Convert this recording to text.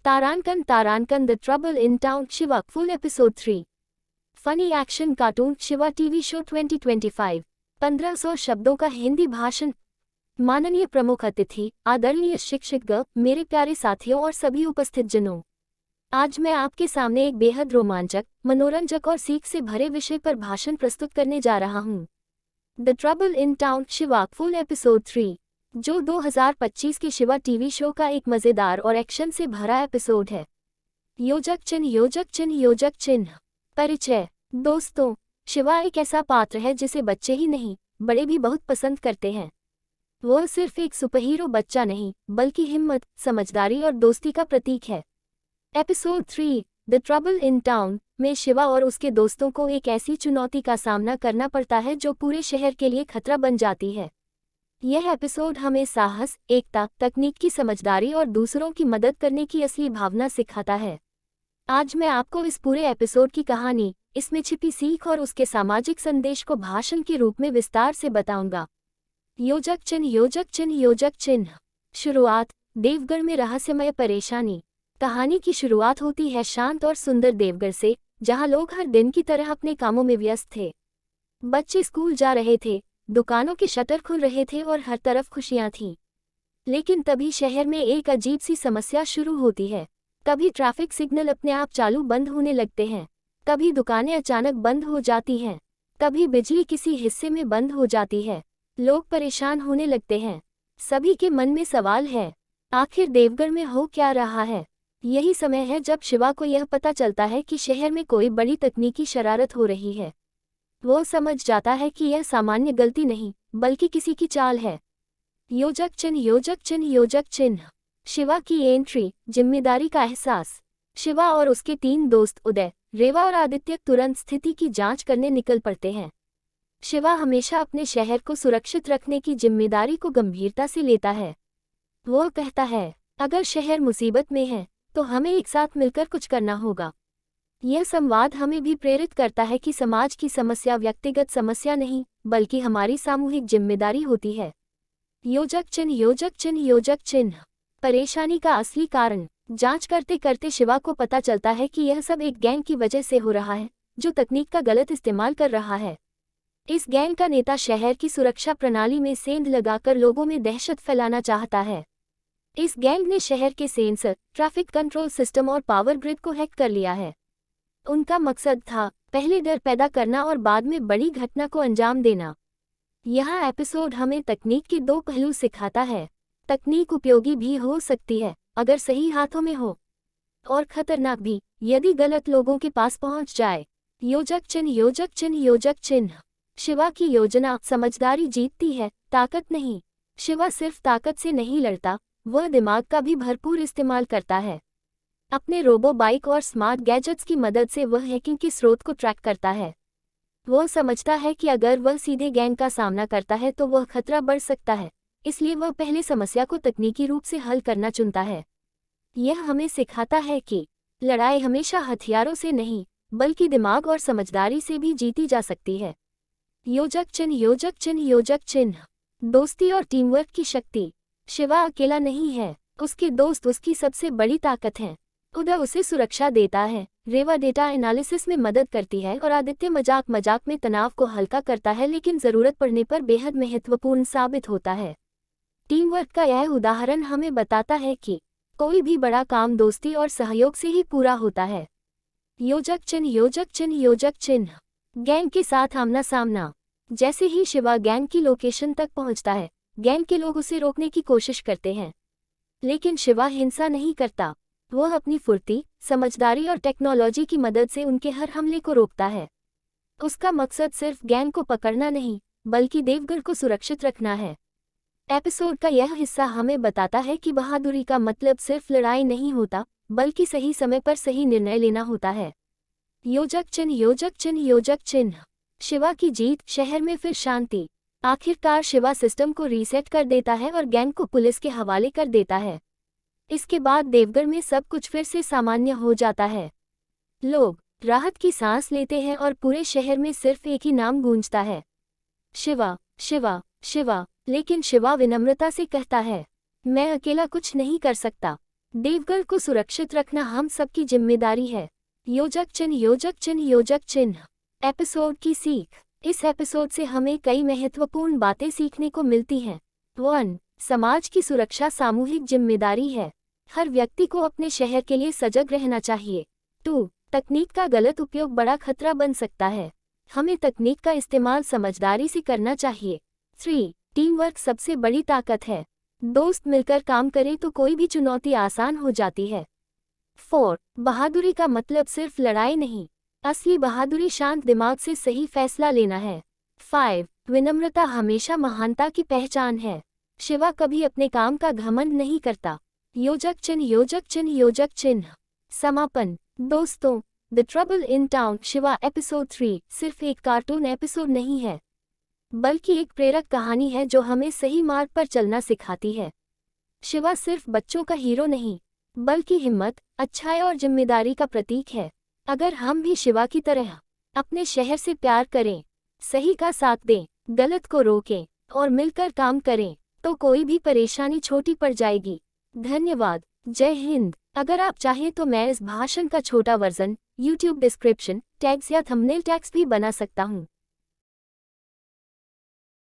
Tarankan Tarankan The Trouble in Town Shiva Full Episode 3 Funny Action Cartoon Shiva TV Show 2025 1500 शब्दों का हिंदी भाषण। माननीय प्रमुख अतिथि, आदरणीय शिक्षकगण, मेरे प्यारे साथियों और सभी उपस्थित जनों, आज मैं आपके सामने एक बेहद रोमांचक, मनोरंजक और सीख से भरे विषय पर भाषण प्रस्तुत करने जा रहा हूँ। The trouble in town Shiva full episode 3, जो 2025 के शिवा टीवी शो का एक मजेदार और एक्शन से भरा एपिसोड है। योजक चिन्ह। परिचय। दोस्तों, शिवा एक ऐसा पात्र है जिसे बच्चे ही नहीं, बड़े भी बहुत पसंद करते हैं। वह सिर्फ एक सुपरहीरो बच्चा नहीं, बल्कि हिम्मत, समझदारी और दोस्ती का प्रतीक है। Episode 3, the trouble in town में शिवा और उसके दोस्तों को एक ऐसी चुनौती का सामना करना पड़ता है जो पूरे शहर के लिए खतरा बन जाती है। यह एपिसोड हमें साहस, एकता, तकनीक की समझदारी और दूसरों की मदद करने की असली भावना सिखाता है। आज मैं आपको इस पूरे एपिसोड की कहानी, इसमें छिपी सीख और उसके सामाजिक संदेश को भाषण के रूप में विस्तार से बताऊंगा। योजक चिन्ह। शुरुआत। देवगढ़ में रहस्यमय परेशानी। कहानी की शुरुआत होती है शांत और सुंदर देवगढ़ से, जहां लोग हर दिन की तरह अपने कामों में व्यस्त थे। बच्चे स्कूल जा रहे थे, दुकानों के शटर खुल रहे थे और हर तरफ खुशियां थीं। लेकिन तभी शहर में एक अजीब सी समस्या शुरू होती है। कभी ट्रैफिक सिग्नल अपने आप चालू बंद होने लगते हैं, कभी दुकानें अचानक बंद हो जाती हैं, कभी बिजली किसी हिस्से में बंद हो जाती है। लोग परेशान होने लगते हैं। सभी के मन में सवाल है, आखिर देवगढ़ में हो क्या रहा है? यही समय है जब शिवा को यह पता चलता है कि शहर में कोई बड़ी तकनीकी शरारत हो रही है। वो समझ जाता है कि यह सामान्य गलती नहीं, बल्कि किसी की चाल है। योजक चिन्ह। शिवा की एंट्री, जिम्मेदारी का एहसास। शिवा और उसके 3 दोस्त उदय, रेवा और आदित्य तुरंत स्थिति की जांच करने निकल पड़ते हैं। शिवा हमेशा अपने शहर को सुरक्षित रखने की जिम्मेदारी को गंभीरता से लेता है। वो कहता है, अगर शहर मुसीबत में है, तो हमें एक साथ मिलकर कुछ करना होगा। यह संवाद हमें भी प्रेरित करता है कि समाज की समस्या व्यक्तिगत समस्या नहीं, बल्कि हमारी सामूहिक जिम्मेदारी होती है। योजक चिन्ह। परेशानी का असली कारण। जांच करते करते शिवा को पता चलता है कि यह सब एक गैंग की वजह से हो रहा है, जो तकनीक का गलत इस्तेमाल कर रहा है। इस गैंग का नेता शहर की सुरक्षा प्रणाली में सेंध लगाकर लोगों में दहशत फैलाना चाहता है। इस गैंग ने शहर के सेंसर, ट्रैफिक कंट्रोल सिस्टम और पावर ग्रिड को हैक कर लिया है। उनका मकसद था, पहले डर पैदा करना और बाद में बड़ी घटना को अंजाम देना। यह एपिसोड हमें तकनीक के 2 पहलू सिखाता है। तकनीक उपयोगी भी हो सकती है, अगर सही हाथों में हो, और खतरनाक भी, यदि गलत लोगों के पास पहुंच जाए। योजक चिन्ह। शिवा की योजना। समझदारी जीतती है, ताकत नहीं। शिवा सिर्फ ताकत से नहीं लड़ता, वह दिमाग का भी भरपूर इस्तेमाल करता है। अपने रोबो बाइक और स्मार्ट गैजेट्स की मदद से वह हैकिंग के स्रोत को ट्रैक करता है। वह समझता है कि अगर वह सीधे गैंग का सामना करता है तो वह खतरा बढ़ सकता है, इसलिए वह पहले समस्या को तकनीकी रूप से हल करना चुनता है। यह हमें सिखाता है कि लड़ाई हमेशा हथियारों से नहीं, बल्कि दिमाग और समझदारी से भी जीती जा सकती है। योजक चिन्ह। दोस्ती और टीमवर्क की शक्ति। शिवा अकेला नहीं है, उसके दोस्त उसकी सबसे बड़ी ताकत हैं। उदय उसे सुरक्षा देता है, रेवा डेटा एनालिसिस में मदद करती है और आदित्य मजाक में तनाव को हल्का करता है, लेकिन जरूरत पड़ने पर बेहद महत्वपूर्ण साबित होता है। टीम वर्क का यह उदाहरण हमें बताता है कि कोई भी बड़ा काम दोस्ती और सहयोग से ही पूरा होता है। योजक चिन्ह। गैंग के साथ आमना सामना। जैसे ही शिवा गैंग की लोकेशन तक पहुंचता है, गैंग के लोग उसे रोकने की कोशिश करते हैं, लेकिन शिवा हिंसा नहीं करता। वह अपनी फुर्ती, समझदारी और टेक्नोलॉजी की मदद से उनके हर हमले को रोकता है। उसका मकसद सिर्फ गैंग को पकड़ना नहीं, बल्कि देवगढ़ को सुरक्षित रखना है। एपिसोड का यह हिस्सा हमें बताता है कि बहादुरी का मतलब सिर्फ लड़ाई नहीं होता, बल्कि सही समय पर सही निर्णय लेना होता है। योजक चिन्ह। शिवा की जीत। शहर में फिर शांति। आखिरकार शिवा सिस्टम को रीसेट कर देता है और गैंग को पुलिस के हवाले कर देता है। इसके बाद देवगढ़ में सब कुछ फिर से सामान्य हो जाता है। लोग राहत की सांस लेते हैं और पूरे शहर में सिर्फ एक ही नाम गूंजता है, शिवा। लेकिन शिवा विनम्रता से कहता है, मैं अकेला कुछ नहीं कर सकता। देवगढ़ को सुरक्षित रखना हम सबकी जिम्मेदारी है। योजक चिन्ह योजक चिन्ह योजक चिन्ह। एपिसोड की सीख। इस एपिसोड से हमें कई महत्वपूर्ण बातें सीखने को मिलती हैं। 1. समाज की सुरक्षा सामूहिक जिम्मेदारी है। हर व्यक्ति को अपने शहर के लिए सजग रहना चाहिए। 2. तकनीक का गलत उपयोग बड़ा खतरा बन सकता है। हमें तकनीक का इस्तेमाल समझदारी से करना चाहिए। 3. टीम वर्क सबसे बड़ी ताकत है। दोस्त मिलकर काम करें तो कोई भी चुनौती आसान हो जाती है। 4. बहादुरी का मतलब सिर्फ लड़ाई नहीं, असली बहादुरी शांत दिमाग से सही फैसला लेना है। 5. विनम्रता हमेशा महानता की पहचान है। शिवा कभी अपने काम का घमंड नहीं करता। योजक चिन्ह योजक चिन्ह योजक चिन्ह। समापन। दोस्तों, the trouble in town Shiva episode 3 सिर्फ एक कार्टून एपिसोड नहीं है, बल्कि एक प्रेरक कहानी है जो हमें सही मार्ग पर चलना सिखाती है। शिवा सिर्फ बच्चों का हीरो नहीं, बल्कि हिम्मत, अच्छाई और जिम्मेदारी का प्रतीक है। अगर हम भी शिवा की तरह अपने शहर से प्यार करें, सही का साथ दें, गलत को रोकें और मिलकर काम करें, तो कोई भी परेशानी छोटी पड़ जाएगी। धन्यवाद। जय हिंद। अगर आप चाहें तो मैं इस भाषण का छोटा वर्जन YouTube डिस्क्रिप्शन टैग्स या थंबनेल टैग्स भी बना सकता हूँ।